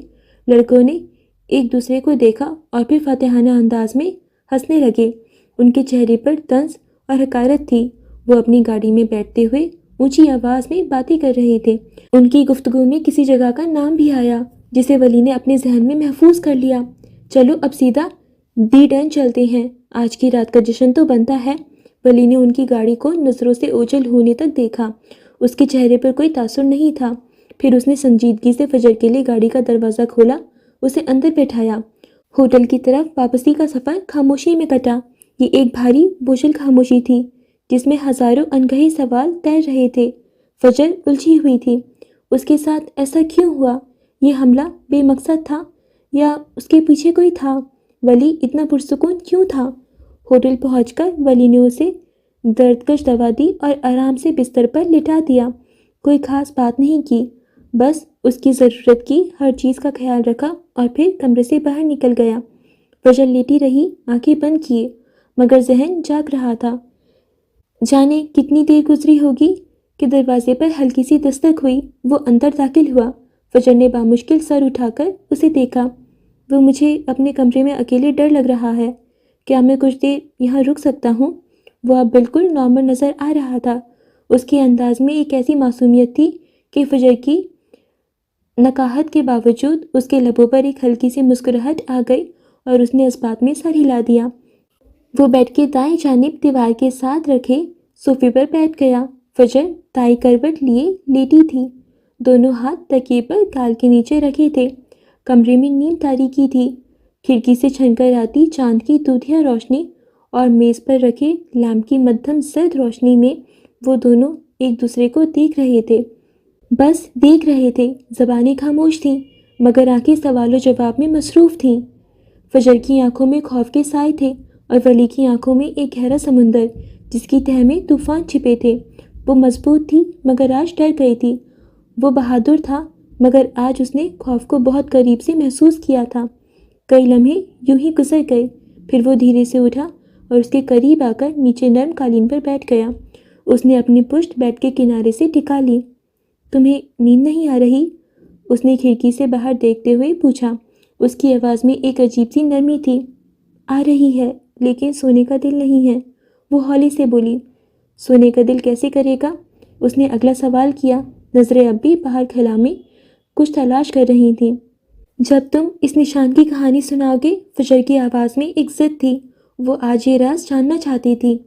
لڑکوں نے ایک دوسرے کو دیکھا اور پھر فاتحانہ انداز میں ہنسنے لگے۔ ان کے چہرے پر طنز اور حقارت تھی۔ وہ اپنی گاڑی میں بیٹھتے ہوئے اونچی آواز میں باتیں کر رہے تھے۔ ان کی گفتگو میں کسی جگہ کا نام بھی آیا جسے ولی نے اپنے ذہن میں محفوظ کر لیا۔ چلو اب سیدھا دی ڈین چلتے ہیں، آج کی رات کا جشن تو بنتا ہے۔ ولی نے ان کی گاڑی کو نظروں سے اوجھل ہونے تک دیکھا۔ اس کے چہرے پر کوئی تاثر نہیں تھا۔ پھر اس نے سنجیدگی سے فجر کے لیے گاڑی کا دروازہ کھولا، اسے اندر بٹھایا۔ ہوٹل کی طرف واپسی کا سفر خاموشی میں کٹا۔ یہ ایک بھاری بوجھل خاموشی تھی جس میں ہزاروں انگہی سوال تیر رہے تھے۔ فجر الجھی ہوئی تھی۔ اس کے ساتھ ایسا کیوں ہوا؟ یہ حملہ بے مقصد تھا یا اس کے پیچھے کوئی تھا؟ ولی اتنا پرسکون کیوں تھا؟ ہوٹل پہنچ کر ولی نے اسے دردکش دوا دی اور آرام سے بستر پر لٹا دیا۔ کوئی خاص بات نہیں کی، بس اس کی ضرورت کی ہر چیز کا خیال رکھا اور پھر کمرے سے باہر نکل گیا۔ فجر لیٹی رہی، آنکھیں بند کیے، مگر ذہن جاگ رہا تھا۔ جانے کتنی دیر گزری ہوگی کہ دروازے پر ہلکی سی دستک ہوئی۔ وہ اندر داخل ہوا۔ فجر نے بامشکل سر اٹھا کر اسے دیکھا۔ وہ مجھے اپنے کمرے میں اکیلے ڈر لگ رہا ہے، کیا میں کچھ دیر یہاں رک سکتا ہوں؟ وہ اب بالکل نارمل نظر آ رہا تھا۔ اس کے انداز میں ایک ایسی معصومیت تھی کہ فجر کی نقاہت کے باوجود اس کے لبوں پر ایک ہلکی سی مسکراہٹ آ گئی اور اس نے اس بات میں سر ہلا دیا۔ وہ بیڈ کے دائیں جانب دیوار کے ساتھ رکھے صوفے پر بیٹھ گیا۔ فجر دائیں کروٹ لیے لیٹی تھی، دونوں ہاتھ تکیے پر گال کے نیچے رکھے تھے۔ کمرے میں نیم تاریکی تھی۔ کھڑکی سے چھن کر آتی چاند کی دودھیا روشنی اور میز پر رکھے لیمپ کی مدھم زرد روشنی میں وہ دونوں ایک دوسرے کو دیکھ رہے تھے، بس دیکھ رہے تھے۔ زبانیں خاموش تھیں مگر آنکھیں سوال و جواب میں مصروف تھیں۔ فجر کی آنکھوں میں خوف کے سائے تھے اور ولی کی آنکھوں میں ایک گہرا سمندر جس کی تہہ میں طوفان چھپے تھے۔ وہ مضبوط تھی مگر آج ڈر گئی تھی۔ وہ بہادر تھا مگر آج اس نے خوف کو بہت قریب سے محسوس کیا تھا۔ کئی لمحے یوں ہی گزر گئے، پھر وہ دھیرے سے اٹھا اور اس کے قریب آ کر نیچے نرم قالین پر بیٹھ گیا۔ اس نے اپنی پشت بیڈ کے کنارے سے ٹکا لی۔ تمہیں نیند نہیں آ رہی؟ اس نے کھڑکی سے باہر دیکھتے ہوئے پوچھا۔ اس کی آواز میں ایک عجیب سی نرمی تھی۔ آ رہی ہے لیکن سونے کا دل نہیں ہے، وہ ہولی سے بولی۔ سونے کا دل کیسے کرے گا؟ اس نے اگلا سوال کیا، نظریں اب بھی باہر خلا میں کچھ تلاش کر رہی تھیں۔ جب تم اس نشان کی کہانی سناؤ گے، فجر کی آواز میں ایک ضد تھی۔ وہ آج یہ راز جاننا چاہتی تھی۔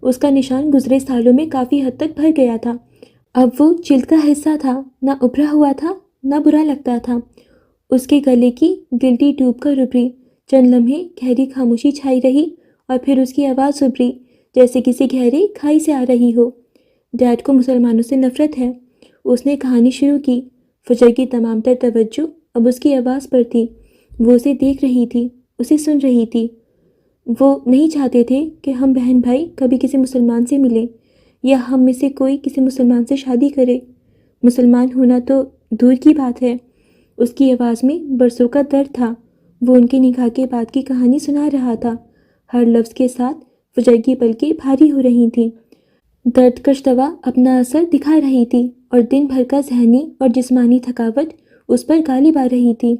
اس کا نشان گزرے سالوں میں کافی حد تک بھر گیا تھا۔ اب وہ جلد کا حصہ تھا، نہ ابھرا ہوا تھا نہ برا لگتا تھا۔ اس کے گلے کی گلٹی ٹوب کر ابھری۔ چند لمحے گہری خاموشی چھائی رہی اور پھر اس کی آواز ابھری جیسے کسی گہرے کھائی سے آ رہی ہو۔ ڈیڈ کو مسلمانوں سے نفرت ہے۔ اس نے کہانی شروع کی۔ فجر کی تمام تر توجہ اب اس کی آواز پر تھی۔ وہ اسے دیکھ رہی تھی، اسے سن رہی تھی۔ وہ نہیں چاہتے تھے کہ ہم بہن بھائی کبھی کسی مسلمان سے ملیں یا ہم میں سے کوئی کسی مسلمان سے شادی کرے۔ مسلمان ہونا تو دور کی بات ہے۔ اس کی آواز میں برسوں کا درد تھا۔ وہ ان کے نکاح کے بعد کی کہانی سنا رہا تھا۔ ہر لفظ کے ساتھ فجر کی پلکیں بھاری ہو رہی تھیں۔ درد کش دوا اپنا اثر دکھا رہی تھی اور دن بھر کا ذہنی اور جسمانی تھکاوٹ اس پر غالب آ رہی تھی۔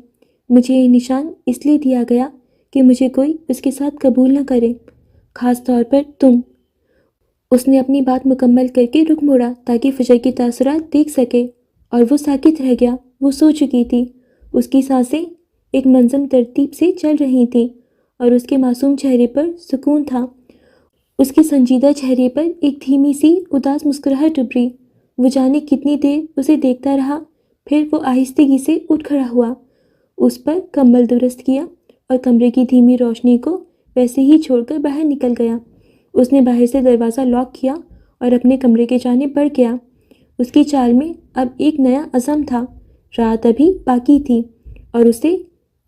مجھے یہ نشان اس لیے دیا گیا کہ مجھے کوئی اس کے ساتھ قبول نہ کرے، خاص طور پر تم۔ اس نے اپنی بات مکمل کر کے رخ موڑا تاکہ فجر کے تاثرات دیکھ سکے، اور وہ ساکت رہ گیا۔ وہ سو چکی تھی۔ اس کی سانسیں ایک منظم ترتیب سے چل رہی تھیں اور اس کے معصوم چہرے پر سکون تھا۔ اس کے سنجیدہ چہرے پر ایک دھیمی سی اداس مسکراہٹ ابھری۔ وہ جانے کتنی دیر اسے دیکھتا رہا، پھر وہ آہستگی سے اٹھ کھڑا ہوا، اس پر کمبل درست کیا اور کمرے کی دھیمی روشنی کو ویسے ہی چھوڑ کر باہر نکل گیا۔ اس نے باہر سے دروازہ لاک کیا اور اپنے کمرے کے جانب بڑھ گیا۔ اس کی چال میں اب ایک نیا عزم تھا۔ رات ابھی باقی تھی اور اسے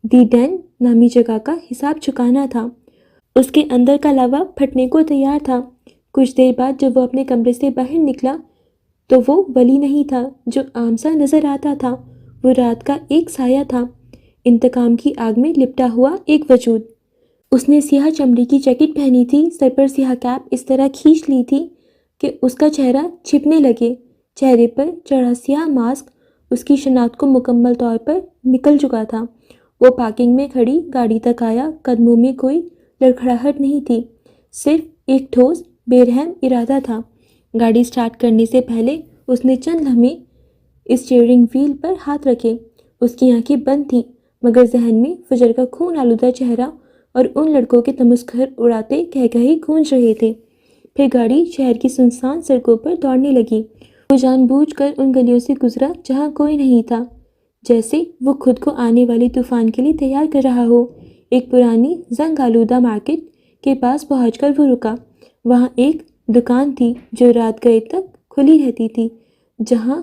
دی ڈین نامی جگہ کا حساب چکانا تھا۔ اس کے اندر کا لاوا پھٹنے کو تیار تھا۔ کچھ دیر بعد جب وہ اپنے کمرے سے باہر نکلا تو وہ ولی نہیں تھا جو عام سا نظر آتا تھا۔ وہ رات کا ایک سایہ تھا، انتقام کی آگ میں لپٹا ہوا ایک وجود۔ اس نے سیاہ چمڑی کی جیکٹ پہنی تھی، سر پر سیاہ کیپ اس طرح کھینچ لی تھی کہ اس کا چہرہ چھپنے لگے۔ چہرے پر چڑھا سیاہ ماسک اس کی شناخت کو مکمل طور پر نکل چکا تھا۔ وہ پارکنگ میں کھڑی گاڑی تک آیا۔ قدموں میں کوئی لڑکھڑاہٹ نہیں تھی، صرف ایک ٹھوس بے رحم ارادہ تھا۔ گاڑی سٹارٹ کرنے سے پہلے اس نے چند لمحے اسٹیئرنگ وہیل پر ہاتھ رکھے۔ اس کی آنکھیں بند تھیں مگر ذہن میں فجر کا خون آلودہ چہرہ اور ان لڑکوں کے تمسخر اڑاتے قہقہے گونج رہے تھے۔ پھر گاڑی شہر کی سنسان سڑکوں پر دوڑنے لگی۔ وہ جان بوجھ کر ان گلیوں سے گزرا جہاں کوئی نہیں تھا، جیسے وہ خود کو آنے والے طوفان کے لیے تیار کر رہا ہو۔ ایک پرانی زنگ آلودہ مارکیٹ کے پاس پہنچ کر وہ رکا۔ وہاں ایک دکان تھی جو رات گئے تک کھلی رہتی تھی، جہاں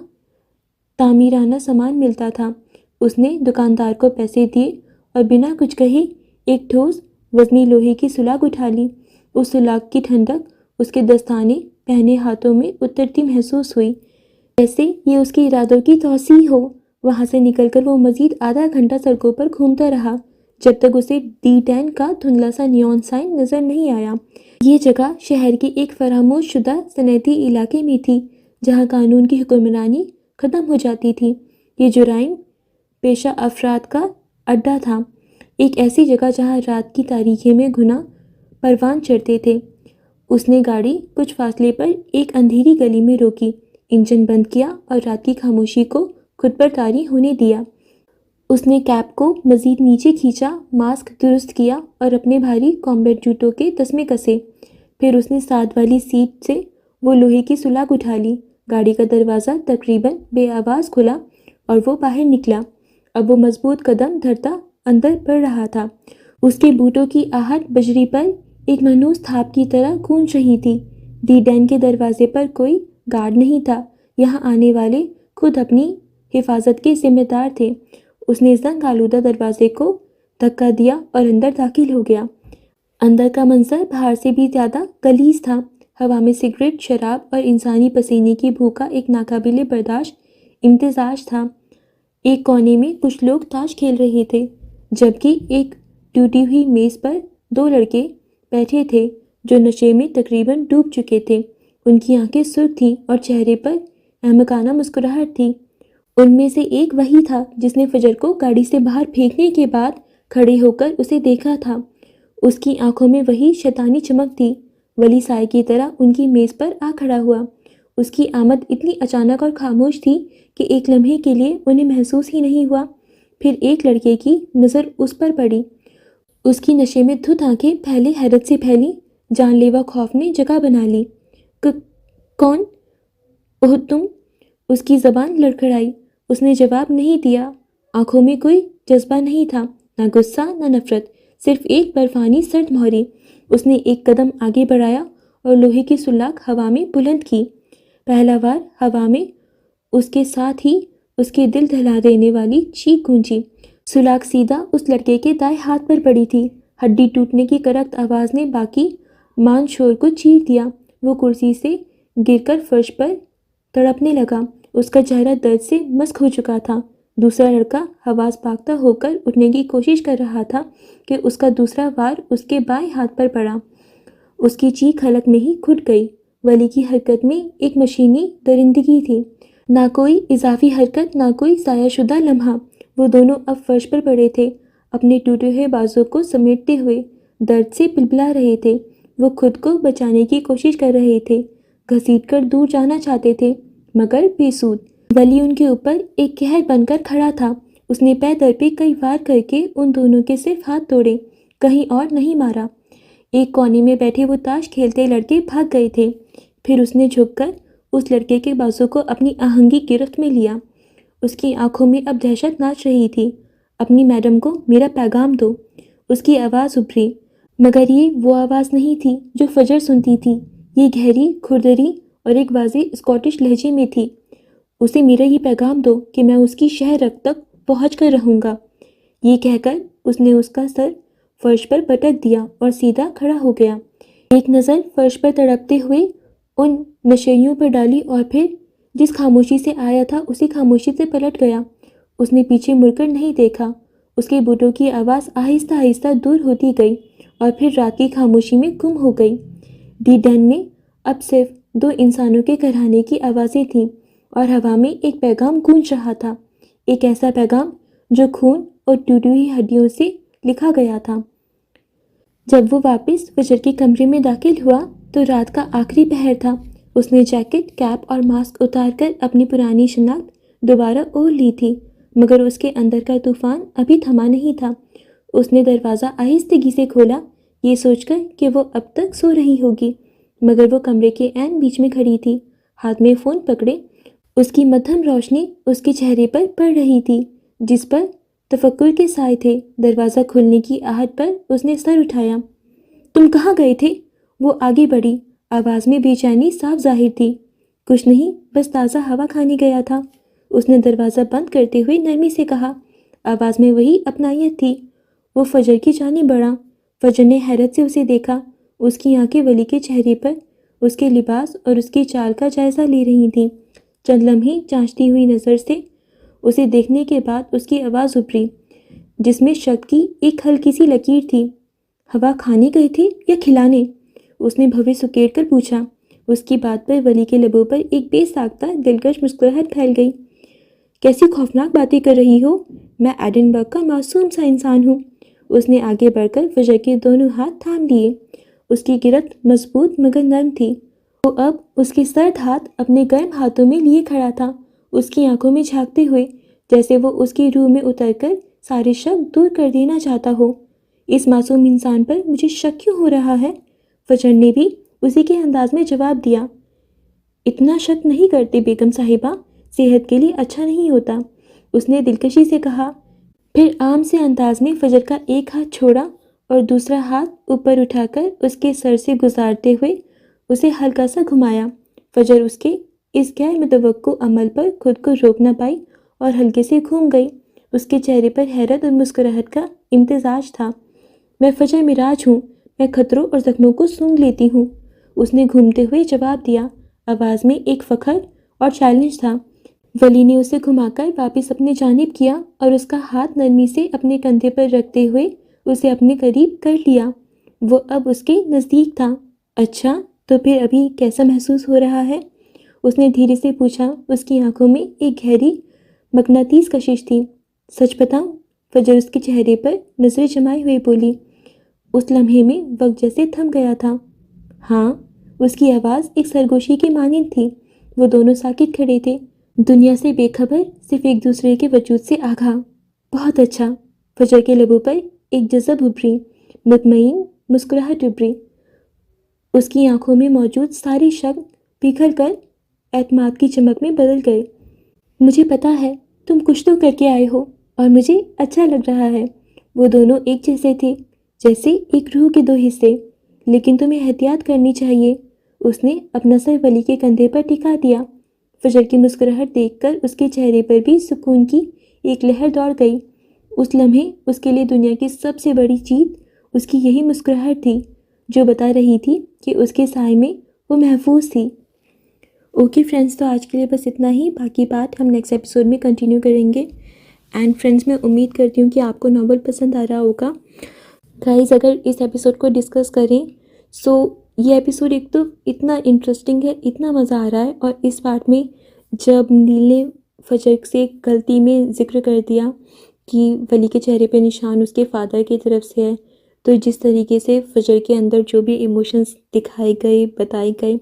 تعمیرانہ سامان ملتا تھا۔ اس نے دکاندار کو پیسے دیے اور بنا کچھ کہے ایک ٹھوس وزنی لوہے کی سلاخ اٹھا لی۔ اس سلاخ کی ٹھنڈک اس کے دستانے پہنے ہاتھوں میں اترتی محسوس ہوئی، جیسے یہ اس کے ارادوں کی توسیع ہو۔ وہاں سے نکل کر وہ مزید آدھا گھنٹہ سڑکوں پر گھومتا رہا، جب تک اسے D10 کا دھندلا سا نیون سائن نظر نہیں آیا۔ یہ جگہ شہر کے ایک فراموش شدہ صنعتی علاقے میں تھی، جہاں قانون کی حکمرانی ختم ہو جاتی تھی۔ یہ جرائم پیشہ افراد کا اڈہ تھا، ایک ایسی جگہ جہاں رات کی تاریکی میں گناہ پروان چڑھتے تھے۔ اس نے گاڑی کچھ فاصلے پر ایک اندھیری گلی میں روکی، انجن بند کیا اور رات کی خاموشی کو خود پر طاری ہونے دیا۔ اس نے کیپ کو مزید نیچے کھینچا، ماسک درست کیا اور اپنے بھاری کامبیٹ جوتوں کے تسمے کسے۔ پھر اس نے ساتھ والی سیٹ سے وہ لوہے کی سلاخ اٹھا لی۔ گاڑی کا دروازہ تقریباً بے آواز کھلا اور وہ باہر نکلا۔ اب وہ مضبوط قدم دھرتا اندر بڑھ رہا تھا۔ اس کے بوٹوں کی آہٹ بجری پر ایک مانوس تھاپ کی طرح گونج رہی تھی۔ D10 کے دروازے پر کوئی گارڈ نہیں تھا، یہاں آنے والے خود اپنی حفاظت کے ذمہ دار تھے۔ اس نے زنگ آلودہ دروازے کو دھکا دیا اور اندر داخل ہو گیا۔ اندر کا منظر باہر سے بھی زیادہ غلیظ تھا۔ ہوا میں سگریٹ، شراب اور انسانی پسینے کی بو کا ایک ناقابل برداشت امتزاج تھا۔ ایک کونے میں کچھ لوگ تاش کھیل رہے تھے، جبکہ ایک ٹوٹی ہوئی میز پر دو لڑکے بیٹھے تھے جو نشے میں تقریباً ڈوب چکے تھے۔ ان کی آنکھیں سرخ تھیں اور چہرے پر احمقانہ مسکراہٹ تھی۔ ان میں سے ایک وہی تھا جس نے فجر کو گاڑی سے باہر پھینکنے کے بعد کھڑے ہو کر اسے دیکھا تھا۔ اس کی آنکھوں میں وہی شیطانی چمک تھی۔ ولی سائے کی طرح ان کی میز پر آ کھڑا ہوا۔ اس کی آمد اتنی اچانک اور خاموش تھی کہ ایک لمحے کے لیے انہیں محسوس ہی نہیں ہوا۔ پھر ایک لڑکے کی نظر اس پر پڑی۔ اس کی نشے میں دھت آنکھیں پہلے حیرت سے پھیلی، جان لیوا خوف نے جگہ بنا لی۔ کون؟ اوہ تم؟ اس کی زبان لڑکھڑائی۔ اس نے جواب نہیں دیا۔ آنکھوں میں کوئی جذبہ نہیں تھا، نہ غصہ نہ نفرت، صرف ایک برفانی سرد مہری۔ اس نے ایک قدم آگے بڑھایا اور لوہے کی سلاخ ہوا میں بلند کی۔ پہلا وار ہوا میں اس کے ساتھ ہی اس کے دل دہلا دینے والی چیخ گونجی۔ سلاخ سیدھا اس لڑکے کے دائیں ہاتھ پر پڑی تھی۔ ہڈی ٹوٹنے کی کرخت آواز نے باقی مان شور کو چیر دیا۔ وہ کرسی سے گر کر فرش پر تڑپنے لگا۔ اس کا چہرہ درد سے مسک ہو چکا تھا۔ دوسرا لڑکا حواس باختہ ہو کر اٹھنے کی کوشش کر رہا تھا کہ اس کا دوسرا وار اس کے بائیں ہاتھ پر پڑا۔ اس کی چیخ حلق میں ہی گھٹ گئی۔ ولی کی حرکت میں ایک مشینی درندگی تھی، نہ کوئی اضافی حرکت، نہ کوئی ضائع شدہ لمحہ۔ وہ دونوں اب فرش پر پڑے تھے، اپنے ٹوٹے ہوئے بازو کو سمیٹتے ہوئے درد سے بلبلا رہے تھے۔ وہ خود کو بچانے کی کوشش کر رہے تھے، گھسیٹ کر دور جانا چاہتے تھے، مگر بے سود۔ ولی ان کے اوپر ایک قہر بن کر کھڑا تھا۔ اس نے پے در پہ کئی وار کر کے ان دونوں کے صرف ہاتھ توڑے، کہیں اور نہیں مارا۔ ایک کونے میں بیٹھے وہ تاش کھیلتے لڑکے بھاگ گئے تھے۔ پھر اس نے جھک کر اس لڑکے کے بازو کو اپنی آہنگی گرفت میں لیا۔ اس کی آنکھوں میں اب دہشت ناچ رہی تھی۔ اپنی میڈم کو میرا پیغام دو۔ اس کی آواز ابھری، مگر یہ وہ آواز نہیں تھی جو فجر سنتی تھی۔ یہ گہری، کھردری اور ایک واضح اسکاٹش لہجے میں تھی۔ اسے میرا ہی پیغام دو کہ میں اس کی شہ رگ تک پہنچ کر رہوں گا۔ یہ کہہ کر اس نے اس کا سر فرش پر پٹک دیا اور سیدھا کھڑا ہو گیا۔ ایک نظر فرش پر تڑپتے ہوئے ان نشیوں پر ڈالی اور پھر جس خاموشی سے آیا تھا اسی خاموشی سے پلٹ گیا۔ اس نے پیچھے مڑ کر نہیں دیکھا۔ اس کے بوٹوں کی آواز آہستہ آہستہ دور ہوتی گئی اور پھر رات کی خاموشی میں گم ہو گئی۔ D10 میں اب صرف دو انسانوں کے کہرانے کی آوازیں تھیں اور ہوا میں ایک پیغام گونج رہا تھا، ایک ایسا پیغام جو خون اور ٹوٹی ہوئی ہڈیوں سے لکھا گیا تھا۔ جب وہ واپس فجر کے کمرے میں داخل ہوا تو رات کا آخری پہر تھا۔ اس نے جیکٹ، کیپ اور ماسک اتار کر اپنی پرانی شناخت دوبارہ اوڑھ لی تھی، مگر اس کے اندر کا طوفان ابھی تھما نہیں تھا۔ اس نے دروازہ آہستگی سے کھولا، یہ سوچ کر کہ وہ اب تک سو رہی ہوگی، مگر وہ کمرے کے عین بیچ میں کھڑی تھی، ہاتھ میں فون پکڑے۔ اس کی مدھم روشنی اس کے چہرے پر پڑ رہی تھی، جس پر تفکر کے سائے تھے۔ دروازہ کھلنے کی آہٹ پر اس نے سر اٹھایا۔ تم کہاں گئے تھے؟ وہ آگے بڑھی، آواز میں بے چینی صاف ظاہر تھی۔ کچھ نہیں، بس تازہ ہوا کھانے گیا تھا، اس نے دروازہ بند کرتے ہوئے نرمی سے کہا۔ آواز میں وہی اپنائیت تھی۔ وہ فجر کی جانب بڑھا، فجر نے حیرت سے اسے دیکھا۔ اس کی آنکھیں ولی کے چہرے پر اس کے لباس اور اس کی چال کا جائزہ لے رہی تھیں۔ چند لمحے جانچتی ہوئی نظر سے اسے دیکھنے کے بعد اس کی آواز ابھری، جس میں شک کی ایک ہلکی سی لکیر تھی۔ ہوا کھانے گئے تھے یا کھلانے؟ اس نے بھویں سکیڑ کر پوچھا۔ اس کی بات پر ولی کے لبوں پر ایک بے ساختہ دلکش مسکراہٹ پھیل گئی۔ کیسی خوفناک باتیں کر رہی ہو؟ میں ایڈنبرگ کا معصوم سا انسان ہوں۔ اس نے آگے بڑھ کر فجر کے دونوں ہاتھ تھام لیے۔ اس کی گرفت مضبوط مگر نرم تھی۔ وہ اب اس کے سرد ہاتھ اپنے گرم ہاتھوں میں لیے کھڑا تھا، اس کی آنکھوں میں جھانکتے ہوئے، جیسے وہ اس کی روح میں اتر کر سارے شک دور کر دینا چاہتا ہو۔ اس معصوم انسان پر مجھے شک کیوں ہو رہا ہے؟ فجر نے بھی اسی کے انداز میں جواب دیا۔ اتنا شک نہیں کرتے بیگم صاحبہ، صحت کے لیے اچھا نہیں ہوتا، اس نے دلکشی سے کہا۔ پھر عام سے انداز میں فجر کا ایک ہاتھ چھوڑا اور دوسرا ہاتھ اوپر اٹھا کر اس کے سر سے گزارتے ہوئے اسے ہلکا سا گھمایا۔ فجر اس کے اس غیر متوقع عمل پر خود کو روک نہ پائی اور ہلکے سے گھوم گئی۔ اس کے چہرے پر حیرت اور مسکراہٹ کا امتزاج تھا۔ میں فجر مراج ہوں، میں خطروں اور زخموں کو سونگھ لیتی ہوں، اس نے گھومتے ہوئے جواب دیا، آواز میں ایک فخر اور چیلنج تھا۔ ولی نے اسے گھما کر واپس اپنے جانب کیا اور اس کا ہاتھ نرمی سے اپنے کندھے پر رکھتے ہوئے اسے اپنے قریب کر لیا۔ وہ اب اس کے نزدیک تھا۔ اچھا، تو پھر ابھی کیسا محسوس ہو رہا ہے؟ اس نے دھیرے سے پوچھا۔ اس کی آنکھوں میں ایک گہری مقناطیس کشش تھی۔ سچ بتاؤں؟ فجر اس کے چہرے پر نظریں جمائے ہوئے بولی۔ اس لمحے میں وقت جیسے تھم گیا تھا۔ ہاں، اس کی آواز ایک سرگوشی کے مانند تھی۔ وہ دونوں ساکت کھڑے تھے، دنیا سے بے خبر، صرف ایک دوسرے کے وجود سے آگاہ۔ بہت اچھا۔ فجر کے لبوں پر ایک جذب ابھری، مطمئن مسکراہٹ ابھری۔ اس کی آنکھوں میں موجود سارے شک پگھل کر اعتماد کی چمک میں بدل گئے۔ مجھے پتا ہے تم کچھ تو کر کے آئے ہو اور مجھے اچھا لگ رہا ہے۔ وہ دونوں ایک جیسے تھے، جیسے ایک روح کے دو حصے۔ لیکن تمہیں احتیاط کرنی چاہیے۔ اس نے اپنا سر ولی کے کندھے پر ٹکا دیا۔ فجر کی مسکراہٹ دیکھ کر اس کے چہرے پر بھی سکون کی ایک لہر دوڑ گئی۔ اس لمحے اس کے لیے دنیا کی سب سے بڑی چیز اس کی یہی مسکراہٹ تھی، جو بتا رہی تھی کہ اس کے سائے میں وہ محفوظ تھی۔ اوکے فرینڈز، تو آج کے لیے بس اتنا ہی، باقی بات ہم نیکسٹ ایپیسوڈ میں کنٹینیو کریں گے۔ اینڈ فرینڈز، میں امید کرتی ہوں کہ آپ کو ناول پسند آ رہا ہوگا۔ گائز، اگر اس ایپیسوڈ کو ڈسکس کریں سو یہ ایپیسوڈ ایک تو اتنا انٹرسٹنگ ہے، اتنا مزہ آ رہا ہے، اور اس پارٹ میں جب نیل نے فجر سے غلطی میں ذکر کر دیا کہ ولی کے چہرے پہ نشان اس کے فادر کی طرف سے ہے، تو جس طریقے سے فجر کے اندر جو بھی ایموشنز دکھائے گئے، بتائے گئے،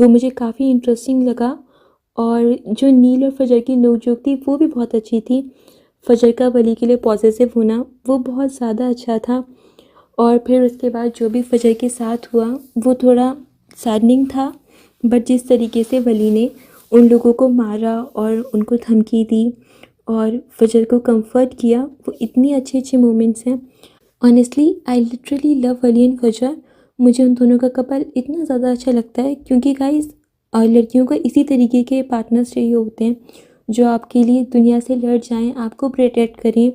وہ مجھے کافی انٹرسٹنگ لگا۔ اور جو نیل اور فجر کی نوک جھوک تھی وہ بھی بہت اچھی تھی۔ فجر کا ولی کے لیے پازیٹیو ہونا وہ بہت زیادہ اچھا تھا، اور پھر اس کے بعد جو بھی فجر کے ساتھ ہوا وہ تھوڑا سیڈننگ تھا، بٹ جس طریقے سے ولی نے ان لوگوں کو مارا اور ان کو دھمکی دی اور فجر کو کمفرٹ کیا، وہ اتنی اچھے اچھے مومنٹس ہیں۔ آنیسٹلی آئی لٹرلی لو ولی اینڈ فجر۔ مجھے ان دونوں کا کپل اتنا زیادہ اچھا لگتا ہے، کیونکہ گائز لڑکیوں کو اسی طریقے کے پارٹنرز چاہیے ہوتے ہیں جو آپ کے لیے دنیا سے لڑ جائیں، آپ کو پروٹیکٹ کریں،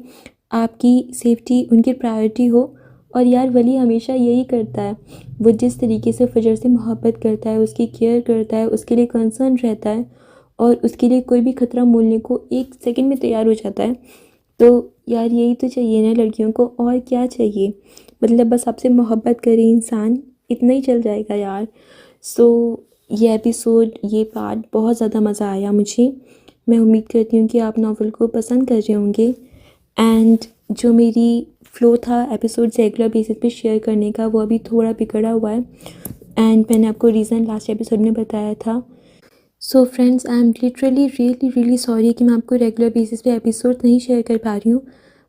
آپ کی سیفٹی ان کی پرائورٹی ہو۔ اور یار ولی ہمیشہ یہی کرتا ہے، وہ جس طریقے سے فجر سے محبت کرتا ہے، اس کی کیئر کرتا ہے، اس کے لیے کنسرن رہتا ہے، اور اس کے لیے کوئی بھی خطرہ مولنے کو ایک سیکنڈ میں تیار ہو جاتا ہے۔ تو یار یہی تو چاہیے نا لڑکیوں کو، اور کیا چاہیے؟ مطلب بس آپ سے محبت کرے انسان، اتنا ہی چل جائے گا یار۔ سو یہ ایپیسوڈ، یہ پارٹ بہت زیادہ مزہ آیا مجھے۔ میں امید کرتی ہوں کہ آپ ناول کو پسند کر رہے ہوں گے۔ اینڈ جو میری فلو تھا ایپیسوڈ ریگولر بیسس پہ شیئر کرنے کا، وہ ابھی تھوڑا بگڑا ہوا ہے، اینڈ میں نے آپ کو ریزن لاسٹ ایپیسوڈ میں بتایا تھا۔ So friends, I am literally really sorry کہ میں آپ کو ریگولر بیسس پہ ایپیسوڈ نہیں شیئر کر پا رہی ہوں،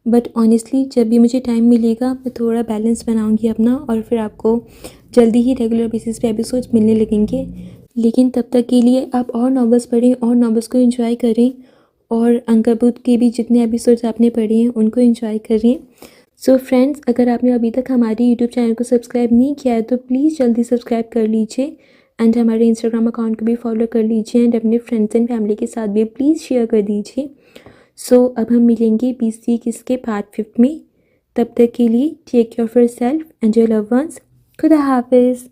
بٹ آنیسٹلی جب بھی مجھے ٹائم ملے گا میں تھوڑا بیلنس بناؤں گی اپنا، اور پھر آپ کو جلدی ہی ریگولر بیسس پہ ایپیسوڈ ملنے لگیں گے۔ لیکن تب تک کے لیے آپ اور ناولس پڑھیں اور ناولس کو انجوائے کریں، اور عنکبوت کے بھی جتنے ایپیسوڈز آپ نے پڑھے ہیں ان کو انجوائے کریں۔ سو فرینڈز، اگر آپ نے ابھی تک ہماری یوٹیوب چینل کو سبسکرائب نہیں کیا ہے تو پلیز جلدی سبسکرائب کر لیجیے، اینڈ ہمارے انسٹاگرام اکاؤنٹ کو بھی فالو کر لیجیے، اینڈ اپنے فرینڈس اینڈ فیملی کے ساتھ بھی پلیز شیئر کر دیجیے۔ سو اب ہم ملیں گے 20 کی پارٹ 5 میں۔ تب تک کے لیے take care of yourself and your love ones. خدا حافظ.